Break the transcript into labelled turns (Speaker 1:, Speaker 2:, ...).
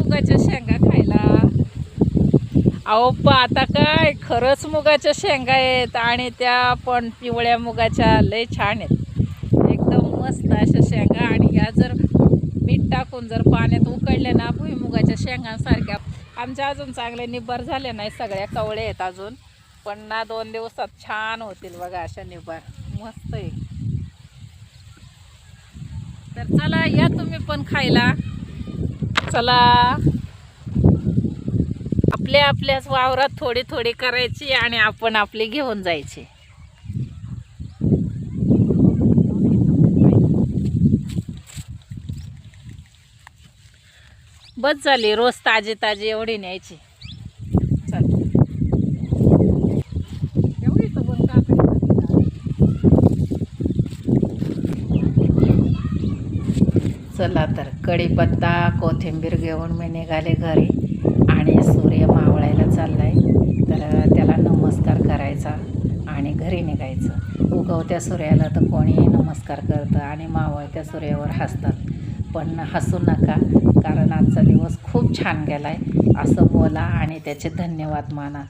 Speaker 1: मुगाच्या शेंगा खायला. अहो आता काय खरंच मुगाच्या शेंगा आहेत आणि त्या पण पिवळ्या मुगाच्या लय छान आहेत, एकदम मस्त अशा शेंगा. आणि ह्या जर मीठ टाकून जर पाण्यात उकळल्या ना भुईमुगाच्या शेंगांसारख्या. आमच्या अजून चांगले निब्बर झाले नाही, सगळ्या कवळे आहेत अजून, पण ना 2 दिवसात छान होतील बघा अशा निब्बर. मस्त आहे. तर चला या तुम्ही पण खायला. चला आपल्याच वावरात थोडी थोडी करायची आणि आपण आपली घेऊन जायची. बस झाली, रोज ताजी ताजी एवढी न्यायची. चल एवढी तर पण चला तर कढीपत्ता कोथिंबीर घेऊन मी निघाले घरी आणि सूर्य मावळायला चाललाय. तर त्याला नमस्कार करायचा आणि घरी निघायचं. उगवत्या सूर्याला तर कोणीही नमस्कार करतं आणि मावळत्या सूर्यावर हसतात, पण हसू नका, कारण आजचा दिवस खूप छान गेलाय असं बोला आणि त्याचे धन्यवाद माना.